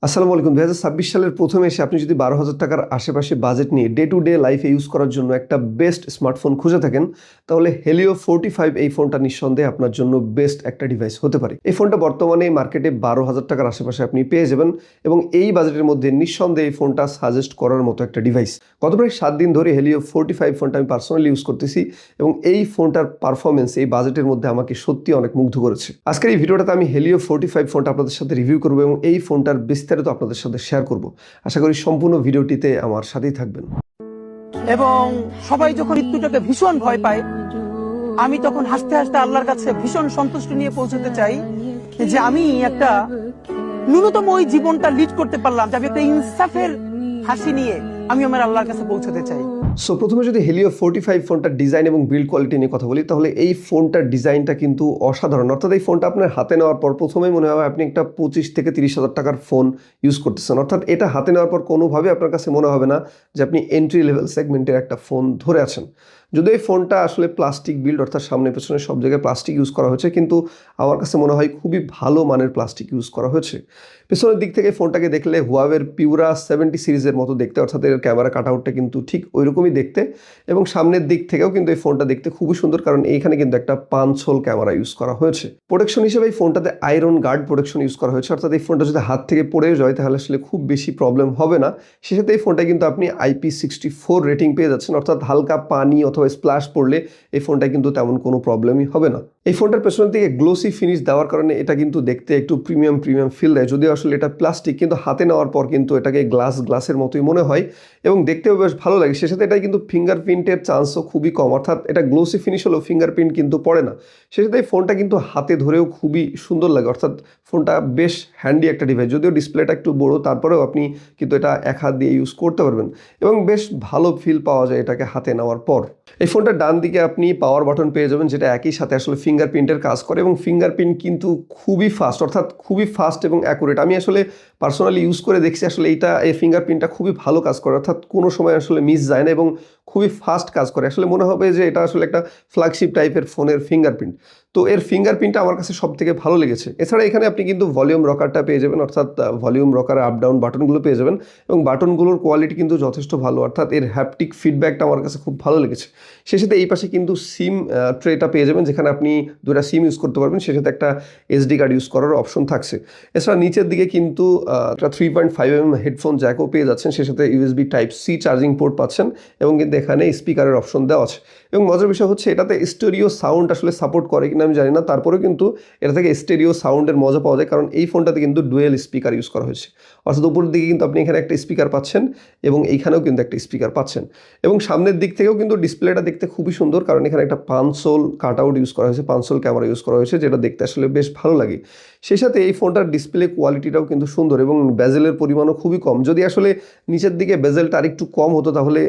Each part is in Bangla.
আসসালামু আলাইকুম। ২০২৬ সালের প্রথমে এসে আপনি যদি ১২,০০০ টাকার আশেপাশে বাজেট নিয়ে ডে টু ডে লাইফে ইউজ করার জন্য একটা বেস্ট স্মার্টফোন খুঁজে থাকেন, তাহলে Helio 45 এই ফোনটা নিঃসন্দেহে আপনার জন্য বেস্ট একটা ডিভাইস হতে পারে। এই ফোনটা বর্তমানে মার্কেটে ১২,০০০ টাকার আশেপাশে আপনি পেয়ে যাবেন এবং এই বাজেটের মধ্যে নিঃসন্দেহে এই ফোনটা সাজেস্ট করার মতো একটা ডিভাইস। গত প্রায় ৭ দিন ধরে Helio 45 ফোনটা আমি পার্সোনালি ইউজ করতেছি এবং এই ফোনটার পারফরমেন্স এই বাজেটের মধ্যে আমাকে সত্যি অনেক মুগ্ধ করেছে। আজকের এই ভিডিওটাতে আমি Helio 45 ফোনটা আপনাদের সাথে রিভিউ করব এবং এই ফোনটার বিস্তারিত আপনাদের সাথে শেয়ার করব। আশা করি সম্পূর্ণ ভিডিওটিতে আমার সাথেই থাকবেন। এবং সবাই যখন মৃত্যুটাকে ভীষণ ভয় পায়, আমি তখন হাসতে হাসতে আল্লাহর কাছে ভীষণ সন্তুষ্টি নিয়ে পৌঁছতে চাই যে আমি একটা ন্যূনতম ওই জীবনটা লিড করতে পারলাম, যে আমি একটা ইনসাফের হাসি নিয়ে আমি আমার আল্লাহর কাছে পৌঁছতে চাই। সো প্রথমে যদি Helio 45 ফোনটার ডিজাইন এবং বিল্ড কোয়ালিটি নিয়ে কথা বলি, তাহলে এই ফোনটার ডিজাইনটা কিন্তু অসাধারণ। অর্থাৎ এই ফোনটা আপনার হাতে নেওয়ার পর প্রথমেই মনে হবে আপনি একটা 25 থেকে 30,000 টাকার ফোন ইউজ করতেছেন। অর্থাৎ এটা হাতে নেওয়ার পর কোনোভাবে আপনার কাছে মনে হবে না যে আপনি এন্ট্রি লেভেল সেগমেন্টের একটা ফোন ধরে আছেন। যদিও এই ফোনটা আসলে প্লাস্টিক বিল্ড, অর্থাৎ সামনে পেছনে সব জায়গায় প্লাস্টিক ইউজ করা হয়েছে, কিন্তু আমার কাছে মনে হয় খুবই ভালো মানের প্লাস্টিক ইউজ করা হয়েছে। পেছনের দিক থেকে ফোনটাকে দেখলে হুয়াওয়ের পিউরা 70 সিরিজের মতো দেখতে, অর্থাৎ এর ক্যামেরা কাটআউটটা কিন্তু ঠিক ওইরকমই দেখতে এবং সামনের দিক থেকেও কিন্তু এই ফোনটা দেখতে খুবই সুন্দর, কারণ এইখানে কিন্তু একটা পাঞ্চ হোল ক্যামেরা ইউজ করা হয়েছে। প্রোটেকশন হিসেবে এই ফোনটাতে আয়রন গার্ড প্রোটেকশন ইউজ করা হয়েছে, অর্থাৎ এই ফোনটা যদি হাত থেকে পড়েও যায় তাহলে আসলে খুব বেশি প্রবলেম হবে না। সে সাথে এই ফোনটা কিন্তু আপনি IP64 রেটিং পেয়ে যাচ্ছেন, অর্থাৎ হালকা পানি অথবা স্প্ল্যাশ পড়লে এই ফোনটায় কিন্তু তেমন কোনো প্রবলেমই হবে না। এই ফোনটার পেছনের দিকে গ্লোসি ফিনিশ দেওয়ার কারণে এটা কিন্তু দেখতে একটু প্রিমিয়াম ফিল দেয়। যদিও আসলে এটা প্লাস্টিক, কিন্তু হাতে নেওয়ার পর কিন্তু এটাকে গ্লাসের মতোই মনে হয় এবং দেখতেও বেশ ভালো লাগে। সে সাথে এটা কিন্তু ফিঙ্গারপ্রিন্টের চান্সও খুবই কম, অর্থাৎ এটা গ্লোসি ফিনিশ হলেও ফিঙ্গারপ্রিন্ট কিন্তু পড়ে না। সে সাথে এই ফোনটা কিন্তু হাতে ধরেও খুবই সুন্দর লাগে, অর্থাৎ ফোনটা বেশ হ্যান্ডি একটা ডিভাইস। যদিও ডিসপ্লেটা একটু বড়ো, তারপরেও আপনি কিন্তু এটা এক হাত দিয়ে ইউজ করতে পারবেন এবং বেশ ভালো ফিল পাওয়া যায় এটাকে হাতে নেওয়ার পর। এই ফোনটার ডান দিকে আপনি পাওয়ার বাটন পেয়ে যাবেন, যেটা একই সাথে আসলে ফিঙ্গারপ্রিন্টের কাজ করে এবং ফিঙ্গারপ্রিন্ট কিন্তু খুবই ফাস্ট, অর্থাৎ খুবই ফাস্ট এবং অ্যাকুরেট। আমি আসলে পার্সোনালি ইউজ করে দেখছি, আসলে এই ফিঙ্গারপ্রিন্টটা খুবই ভালো কাজ করে, অর্থাৎ কোনো সময় আসলে মিস যায় না এবং খুবই ফাস্ট কাজ করে। আসলে মনে হবে যে এটা আসলে একটা ফ্ল্যাগশিপ টাইপের ফোনের ফিঙ্গারপ্রিন্ট। তো এর ফিঙ্গারপ্রিন্টটা আমার কাছে সব থেকে ভালো লেগেছে। এছাড়া এখানে আপনি কিন্তু ভলিউম রকারটা পেয়ে যাবেন, অর্থাৎ ভলিউম রকার আপ ডাউন বাটনগুলো পেয়ে যাবেন এবং বাটনগুলোর কোয়ালিটি কিন্তু যথেষ্ট ভালো, অর্থাৎ এর হ্যাপটিক ফিডব্যাকটা আমার কাছে খুব ভালো লেগেছে। সে সাথে এই পাশে কিন্তু সিম ট্রেটা পেয়ে যাবেন, যেখানে আপনি দুটা সিম ইউজ করতে পারবেন। সে সাথে একটা SD কার্ড ইউজ করার অপশন থাকছে। এছাড়া নিচের দিকে কিন্তু একটা 3.5mm হেডফোন জ্যাকও পেয়ে যাচ্ছেন, সে সাথে USB Type-C চার্জিং পোর্ট পাচ্ছেন এবং কিন্তু এখানে স্পিকারের অপশন দেওয়া আছে। এবং মজার বিষয় হচ্ছে এটাতে স্টেরিও সাউন্ড আসলে সাপোর্ট করে কিনা আমি জানি না, তারপরেও কিন্তু এটা থেকে স্টেরিও সাউন্ডের মজা পাওয়া যায়, কারণ এই ফোনটাতে কিন্তু ডুয়েল স্পিকার ইউজ করা হয়েছে। অর্থাৎ উপরের দিকে কিন্তু আপনি এখানে একটা স্পিকার পাচ্ছেন এবং এইখানেও কিন্তু একটা স্পিকার পাচ্ছেন এবং সামনের দিক থেকেও কিন্তু ডিসপ্লেটা দেখতে খুবই সুন্দর, কারণ এখানে একটা পাঞ্চ হোল কাটআউট ইউজ করা হয়েছে, পাঞ্চ হোল ক্যামেরা ইউজ করা হয়েছে, যেটা দেখতে আসলে বেশ ভালো লাগে। সেই সাথে এই ফোনটার ডিসপ্লে কোয়ালিটিটাও কিন্তু সুন্দর এবং বেজেলের পরিমাণও খুবই কম। যদি আসলে নিচের দিকে বেজেলটা আরেকটু কম হতো তাহলে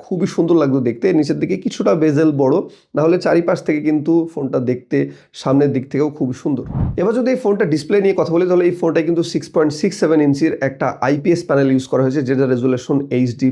খুবই সুন্দর লাগতো দেখতে। নিচের দিকে কিছুটা বেজেল বড়, নাহলে চারিপাশ থেকে কিন্তু ফোনটা দেখতে সামনের দিক থেকেও খুবই সুন্দর। এবার যদি এই ফোনটা ডিসপ্লে নিয়ে কথা বলি, তাহলে এই ফোনটায় কিন্তু 6.67 ইঞ্চির একটা IPS প্যানেল ইউজ করা হয়েছে, যেটা রেজুলেশন HD+।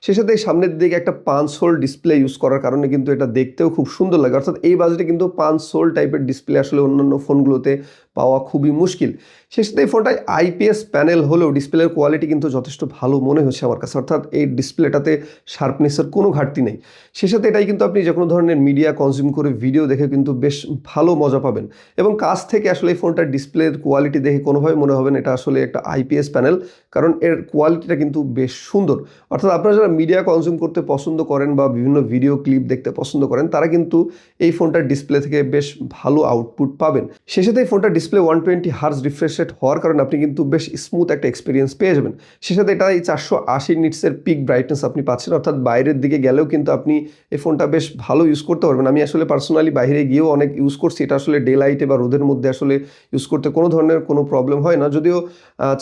সেই সাথে সামনের দিকে একটা পাঞ্চ হোল ডিসপ্লে ইউজ করার কারণে কিন্তু এটা দেখতেও খুব সুন্দর লাগে, অর্থাৎ এই বাজেটে কিন্তু পাঞ্চ হোল টাইপের ডিসপ্লে আসলে অন্যান্য ফোনগুলোতে পাওয়া খুবই মুশকিল। সেই সাথে এই ফোনটায় IPS প্যানেল হলেও ডিসপ্লের কোয়ালিটি কিন্তু যথেষ্ট ভালো মনে হচ্ছে আমার কাছে, অর্থাৎ এই ডিসপ্লেটাতে শার্পনেসের কোনো ঘাটতি নেই। সেই সাথে এটাই কিন্তু আপনি যে কোনো ধরনের মিডিয়া কনজিউম করে ভিডিও দেখে কিন্তু বেশ ভালো মজা পাবেন এবং কাছ থেকে আসলে এই ফোনটার ডিসপ্লের কোয়ালিটি দেখে কোনোভাবে মনে হবে না এটা আসলে একটা IPS প্যানেল, কারণ এর কোয়ালিটিটা কিন্তু বেশ সুন্দর। অর্থাৎ আপনারা যারা মিডিয়া কনজিউম করতে পছন্দ করেন বা বিভিন্ন ভিডিও ক্লিপ দেখতে পছন্দ করেন, তারা কিন্তু এই ফোনটার ডিসপ্লে থেকে বেশ ভালো আউটপুট পাবেন। সেই সাথে এই ফোনটার ডিসপ্লে 120 হার্জ রিফ্রেশ রেট হওয়ার কারণে আপনি কিন্তু বেশ স্মুথ একটা এক্সপিরিয়েন্স পেয়ে যাবেন। সে সাথে এটা এই 480 নিটসের পিক ব্রাইটনেস আপনি পাচ্ছেন, অর্থাৎ বাইরের দিকে গেলেও কিন্তু আপনি এই ফোনটা বেশ ভালো ইউজ করতে পারবেন। আমি আসলে পার্সোনালি বাইরে গিয়েও অনেক ইউজ করছি, এটা আসলে ডে লাইটে বা রোদের মধ্যে আসলে ইউজ করতে কোনো ধরনের কোনো প্রবলেম হয় না। যদিও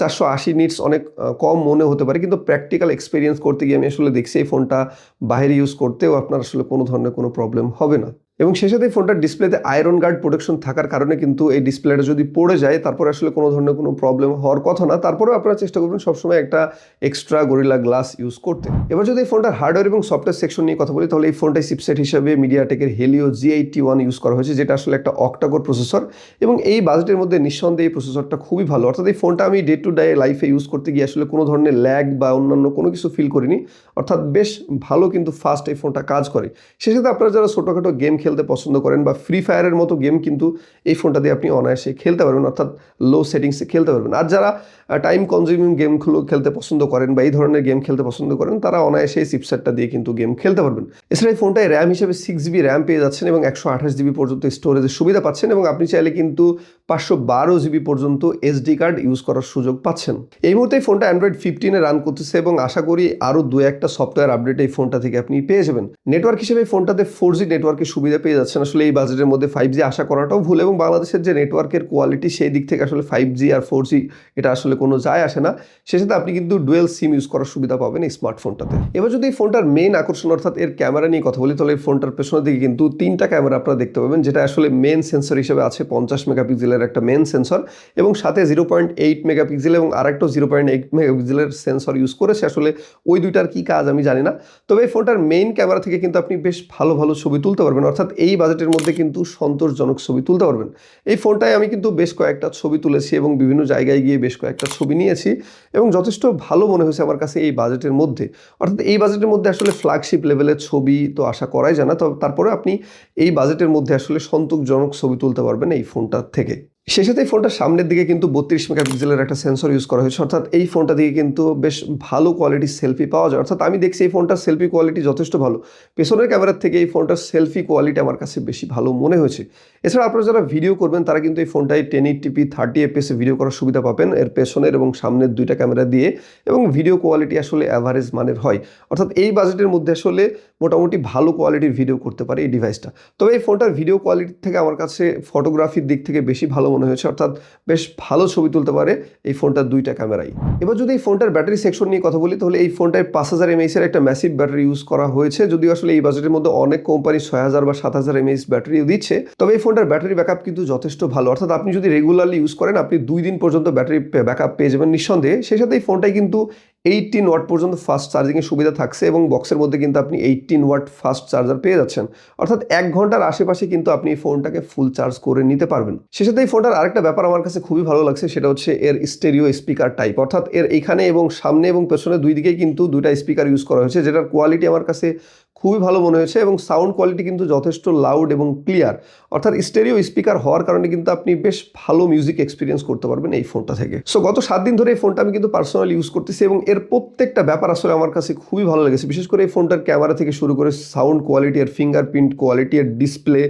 480 নিটস অনেক কম মনে হতে পারে, কিন্তু প্র্যাকটিক্যাল এক্সপিরিয়েন্স করতে গিয়ে আমি আসলে দেখছি এই ফোনটা বাইরে ইউজ করতেও আপনার আসলে কোনো ধরনের কোনো প্রবলেম হবে না। এবং সেই সাথে ফোনটার ডিসপ্লেতে আয়রন গার্ড প্রোটেকশন থাকার কারণে কিন্তু এই ডিসপ্লেটা যদি পড়ে যায় তারপরে আসলে কোনো ধরনের কোনো প্রবলেম হওয়ার কথা না। তারপরেও আপনারা চেষ্টা করবেন সবসময় একটা এক্সট্রা গরিলা গ্লাস ইউজ করতে। এবার যদি এই ফোনটার হার্ডওয়্যার এবং সফটওয়্যার সেকশন নিয়ে কথা বলি তাহলে এই ফোনটাই চিপসেট হিসেবে মিডিয়াটেকের হেলিও G81 ইউজ করা হয়েছে, যেটা আসলে একটা অক্টাকোর প্রসেসর এবং এই বাজেটের মধ্যে নিঃসন্দেহে এই প্রসেসরটা খুবই ভালো। অর্থাৎ এই ফোনটা আমি ডে টু ডে লাইফে ইউজ করতে গিয়ে আসলে কোনো ধরনের ল্যাগ বা অন্যান্য কোনো কিছু ফিল করিনি। অর্থাৎ বেশ ভালো কিন্তু ফাস্ট এই ফোনটা কাজ করে। সেই সাথে আপনারা যারা ছোটোখাটো গেম খেলতে পছন্দ করেন বা ফ্রি ফায়ারের মতো গেম কিন্তু এই ফোনটা দিয়ে আপনি অনায়াসে খেলতে পারবেন, অর্থাৎ লো সেটিংসে খেলতে পারবেন। আর যারা টাইম কনজিউমিং গেমগুলো খেলতে পছন্দ করেন বা এই ধরনের গেম খেলতে পছন্দ করেন তারা অনায়াসে এই চিপসেটটা দিয়ে কিন্তু গেম খেলতে পারবেন। এছাড়া এই ফোনটায় র্যাম হিসেবে 6GB র্যাম পেয়ে যাচ্ছেন এবং 128GB পর্যন্ত স্টোরেজের সুবিধা পাচ্ছেন এবং আপনি চাইলে কিন্তু 512GB পর্যন্ত SD কার্ড ইউজ করার সুযোগ পাচ্ছেন। এই মুহূর্তে এই ফোনটা অ্যান্ড্রয়েড 15-এ রান করতেছে এবং আশা করি আরও 2-1টা সফটওয়্যার আপডেট এই ফোনটা থেকে আপনি পেয়ে যাবেন। নেটওয়ার্ক হিসেবে এই ফোনটাতে 4G নেটওয়ার্কের সুবিধা পেয়ে যাচ্ছেন। আসলে এই বাজেটের মধ্যে 5G আশা করাটাও ভুল এবং বাংলাদেশের যে নেটওয়ার্কের কোয়ালিটি সেই দিক থেকে আসলে 5G আর 4G এটা আসলে কোনো যায় আসে না। সেই সাথে আপনি কিন্তু ডুয়েল সিম ইউজ করার সুবিধা পাবেন এই স্মার্টফোনটাতে। এবার যদি এই ফোনটার মেইন আকর্ষণ অর্থাৎ এর ক্যামেরা নিয়ে কথা বলি তাহলে এই ফোনটার পেছনের দিকে কিন্তু 3টা ক্যামেরা আপনারা দেখতে পাবেন, যেটা আসলে মেন সেন্সর হিসেবে আছে 50 মেগাপিক্সেলের একটা মেন সেন্সর এবং সাথে 0.8 মেগাপিক্সেল এবং আরেকটা 0.8 মেগাপিক্সেলের সেন্সর ইউজ করেছে। আসলে ওই দুইটার কি কাজ আমি জানি না, তবে এই ফোনটার মেইন ক্যামেরা থেকে কিন্তু আপনি বেশ ভালো ভালো ছবি তুলতে পারবেন, অর্থাৎ এই বাজেটের মধ্যে কিন্তু সন্তোষজনক ছবি তুলতে পারবেন। এই ফোনটায় আমি কিন্তু বেশ কয়েকটা ছবি তুলেছি এবং বিভিন্ন জায়গায় গিয়ে বেশ কয়েকটা ছবি নিয়েছি এবং যথেষ্ট ভালো মনে হয়েছে আমার কাছে এই বাজেটের মধ্যে। অর্থাৎ এই বাজেটের মধ্যে আসলে ফ্ল্যাগশিপ লেভেলের ছবি তো আশা করাই যায় না, তবে তারপরে আপনি এই বাজেটের মধ্যে আসলে সন্তোষজনক ছবি তুলতে পারবেন এই ফোনটার থেকে। সেই সাথে এই ফোনটার সামনের দিকে কিন্তু 32 মেগাপিক্সেলের একটা সেন্সর ইউজ করা হয়েছে, অর্থাৎ এই ফোনটা দিয়ে কিন্তু বেশ ভালো কোয়ালিটির সেলফি পাওয়া যায়। অর্থাৎ আমি দেখছি এই ফোনটার সেলফি কোয়ালিটি যথেষ্ট ভালো। পেছনের ক্যামেরার থেকে এই ফোনটার সেলফি কোয়ালিটি আমার কাছে বেশি ভালো মনে হয়েছে। এছাড়া আপনারা যারা ভিডিও করবেন তারা কিন্তু এই ফোনটায় 1080p 30fps ভিডিও করার সুবিধা পাবেন এর পেছনের এবং সামনের 2টা ক্যামেরা দিয়ে এবং ভিডিও কোয়ালিটি আসলে অ্যাভারেজ মানের হয়। অর্থাৎ এই বাজেটের মধ্যে আসলে মোটামুটি ভালো কোয়ালিটির ভিডিও করতে পারে এই ডিভাইসটা। তবে এই ফোনটার ভিডিও কোয়ালিটি থেকে আমার কাছে ফটোগ্রাফির দিক থেকে বেশি ভালো মনে হয়েছে, অর্থাৎ বেশ ভালো ছবি তুলতে পারে এই ফোনটার 2টা ক্যামেরাই। এবার যদি এই ফোনটার ব্যাটারি সেকশন নিয়ে কথা বলি তাহলে এই ফোনটায় 5000 mAh এর একটা ম্যাসিভ ব্যাটারি ইউজ করা হয়েছে, যদিও আসলে এই বাজেটের মধ্যে অনেক কোম্পানি 6000 বা 7000 mAh ব্যাটারিও দিচ্ছে। তবে এই ফোনটার ব্যাটারি ব্যাকআপ কিন্তু যথেষ্ট ভালো, অর্থাৎ আপনি যদি রেগুলারলি ইউজ করেন আপনি 2 দিন পর্যন্ত ব্যাটারি ব্যাকআপ পেয়ে যাবেন নিঃসন্দেহে। সেই সাথে এই ফোনটায় কিন্তু 18 ওয়াট পর্যন্ত ফাস্ট চার্জিংয়ের সুবিধা থাকছে এবং বক্সের মধ্যে কিন্তু আপনি 18 ওয়াট ফাস্ট চার্জার পেয়ে যাচ্ছেন, অর্থাৎ 1 ঘন্টার আশেপাশে কিন্তু আপনি এই ফোনটাকে ফুল চার্জ করে নিতে পারবেন। সেই সাথে এই ফোনটার আরেকটা ব্যাপার আমার কাছে খুবই ভালো লাগছে, সেটা হচ্ছে এর স্টেরিও স্পিকার টাইপ, অর্থাৎ এর এইখানে এবং সামনে এবং পেছনে 2 দিকেই কিন্তু 2টা স্পিকার ইউজ করা হয়েছে, যেটার কোয়ালিটি আমার কাছে খুবই ভালো মনে হয়েছে এবং সাউন্ড কোয়ালিটি কিন্তু যথেষ্ট লাউড এবং ক্লিয়ার। অর্থাৎ স্টেরিও স্পিকার হওয়ার কারণে কিন্তু আপনি বেশ ভালো মিউজিক এক্সপিরিয়েন্স করতে পারবেন এই ফোনটা থেকে। সো গত 7 দিন ধরে এই ফোনটা আমি কিন্তু পার্সোনালি ইউজ করতেছি এবং এর প্রত্যেকটা ব্যাপার আসলে আমার কাছে খুবই ভালো লেগেছে, বিশেষ করে এই ফোনটার ক্যামেরা থেকে শুরু করে সাউন্ড কোয়ালিটি, এর ফিঙ্গারপ্রিন্ট কোয়ালিটি, এর ডিসপ্লে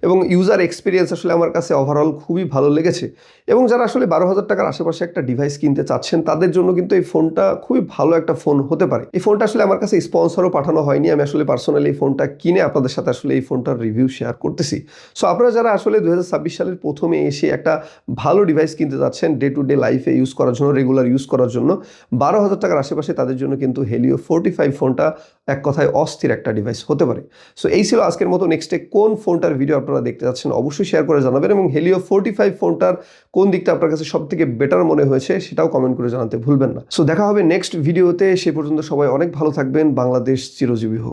এবং ইউজার এক্সপিরিয়েন্স আসলে আমার কাছে ওভারঅল খুবই ভালো লেগেছে। এবং যারা আসলে 12,000 টাকার আশেপাশে একটা ডিভাইস কিনতে চাচ্ছেন তাদের জন্য কিন্তু এই ফোনটা খুবই ভালো একটা ফোন হতে পারে। এই ফোনটা আসলে আমার কাছে স্পন্সরও পাঠানো হয়নি, আমি আসলে পার্সোনালি এই ফোনটা কিনে আপনাদের সাথে আসলে এই ফোনটার রিভিউ শেয়ার করতেছি। সো আপনারা যারা আসলে 2026 সালের প্রথমে এসে একটা ভালো ডিভাইস কিনতে যাচ্ছেন ডে টু ডে লাইফে ইউজ করার জন্য, রেগুলার ইউজ করার জন্য 12,000 টাকার আশেপাশে, তাদের জন্য কিন্তু হেলিও 45 ফোনটা এক কথায় অস্থির একটা ডিভাইস হতে পারে। সো এই ছিল আজকের মতো। নেক্সটে কোন ফোনটার ভিডিও আপনারা দেখতে যাচ্ছেন অবশ্যই শেয়ার করে জানাবেন এবং হেলিও 45 ফোনটার কোন দিকটা আপনার কাছে সব থেকে বেটার মনে হয়েছে সেটাও কমেন্ট করে জানাতে ভুলবেন না। সো দেখা হবে নেক্সট ভিডিওতে, সে পর্যন্ত সবাই অনেক ভালো থাকবেন। বাংলাদেশ চিরজীবী হোক।